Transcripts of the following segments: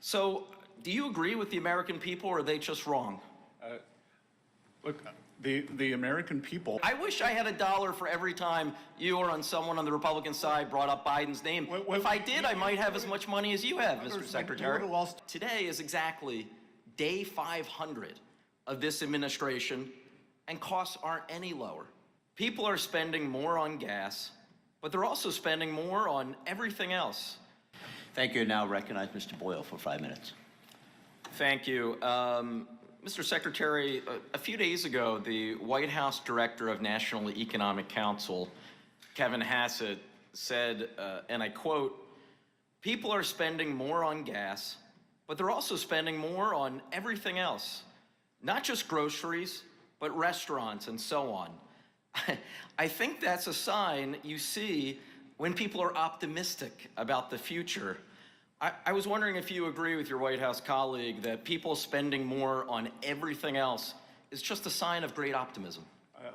So, do you agree with the American people, or are they just wrong? Look, the American people. I wish I had $1 for every time you or someone on the Republican side brought up Biden's name. If I did, I might have as much money as you have, Mr. Secretary. Today is exactly day 500 of this administration, and costs aren't any lower. People are spending more on gas, but they're also spending more on everything else. Thank you. Now recognize Mr. Boyle for 5 minutes. Thank you. Mr. Secretary, a few days ago, the White House Director of National Economic Council, Kevin Hassett, said, and I quote, "People are spending more on gas, but they're also spending more on everything else. Not just groceries, but restaurants and so on." I think that's a sign you see when people are optimistic about the future. I was wondering if you agree with your White House colleague that people spending more on everything else is just a sign of great optimism.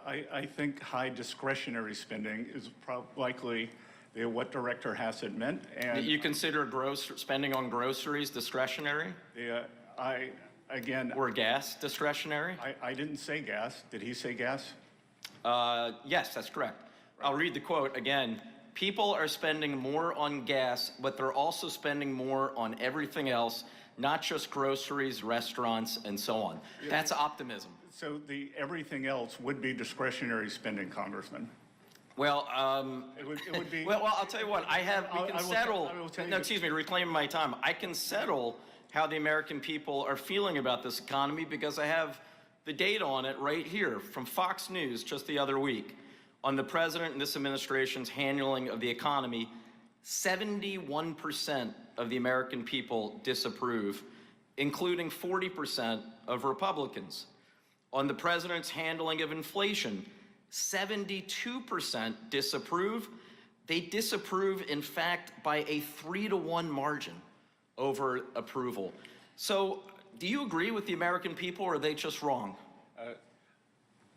I think high discretionary spending is likely what Director Hassett meant. And you consider spending on groceries discretionary? Or gas discretionary? I didn't say gas. Did he say gas? Yes, that's correct. Right. I'll read the quote again. "People are spending more on gas, but they're also spending more on everything else, not just groceries, restaurants, and so on." That's optimism. So the everything else would be discretionary spending, Congressman. Well, it would be. Well, I'll tell you what. Reclaim my time. I can settle how the American people are feeling about this economy because I have the data on it right here from Fox News just the other week. On the president and this administration's handling of the economy, 71% of the American people disapprove, including 40% of Republicans. On the president's handling of inflation, 72% disapprove. They disapprove, in fact, by a 3-to-1 margin over approval. So, do you agree with the American people, or are they just wrong?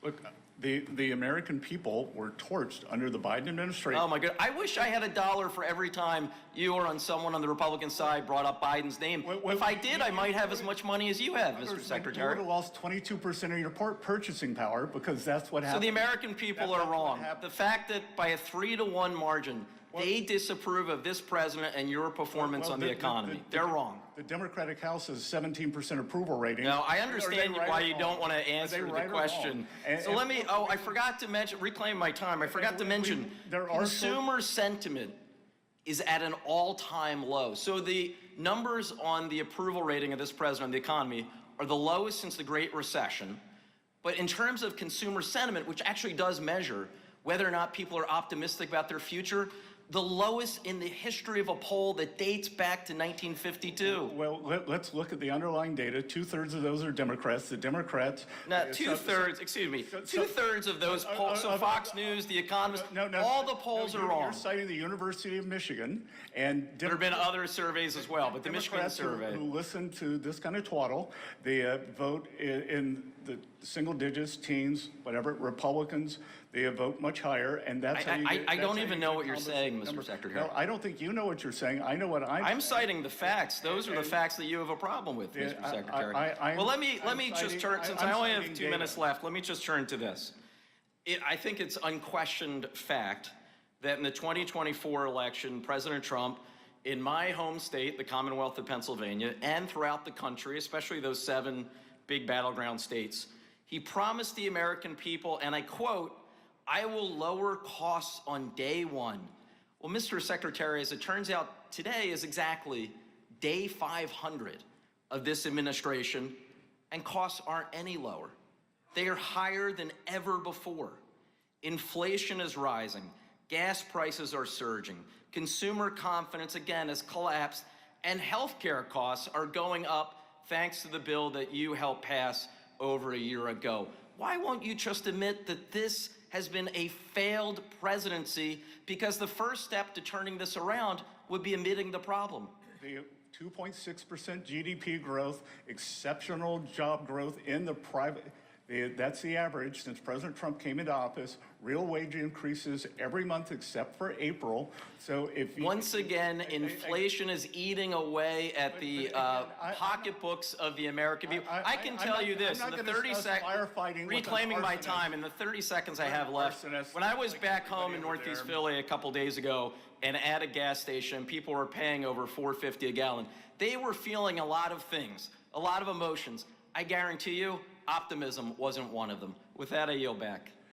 Look, the American people were torched under the Biden administration. Oh my God! I wish I had $1 for every time you or someone on the Republican side brought up Biden's name. If I did, I might have as much money as you have, Mr. Secretary. You would have lost 22% of your purchasing power because that's what happened. So the American people are wrong. The fact that by a 3-to-1 margin, they disapprove of this president and your performance on the economy. They're wrong. The Democratic House has 17% approval rating. No, I understand why you don't want to answer the question. So let me, I forgot to mention, reclaim my time. I forgot to mention, consumer sentiment is at an all-time low. So the numbers on the approval rating of this president on the economy are the lowest since the Great Recession. But in terms of consumer sentiment, which actually does measure whether or not people are optimistic about their future, the lowest in the history of a poll that dates back to 1952. Well, let's look at the underlying data. 2/3 of those are Democrats. The Democrats... Now, two-thirds of those polls, so Fox News, The Economist, all the polls are wrong. You're citing the University of Michigan, and there have been other surveys as well, but the Michigan survey. Who listen to this kind of twaddle, they vote in the single digits, teens, whatever, Republicans, they vote much higher, and that's how you get... I don't even know what you're saying, Mr. Secretary. No, I don't think you know what you're saying. I know what I'm citing the facts. Those are the facts that you have a problem with, Mr. Secretary. Well, let me just turn, since I only have 2 minutes left, let me just turn to this. I think it's unquestioned fact that in the 2024 election, President Trump, in my home state, the Commonwealth of Pennsylvania, and throughout the country, especially those 7 big battleground states, he promised the American people, and I quote, "I will lower costs on day one." Well, Mr. Secretary, as it turns out, today is exactly day 500 of this administration, and costs aren't any lower. They are higher than ever before. Inflation is rising. Gas prices are surging. Consumer confidence, again, has collapsed, and healthcare costs are going up thanks to the bill that you helped pass over a year ago. Why won't you just admit that this has been a failed presidency, because the first step to turning this around would be admitting the problem? The 2.6% GDP growth, exceptional job growth in the private. That's the average since President Trump came into office. Real wage increases every month except for April. So if you, once again, inflation is eating away at the pocketbooks of the American people. I can tell you this, in the 30 seconds, reclaiming my time, in the 30 seconds I have left, when I was back home in Northeast Philly a couple days ago and at a gas station, people were paying over $4.50 a gallon. They were feeling a lot of things, a lot of emotions. I guarantee you, optimism wasn't one of them. With that, I yield back.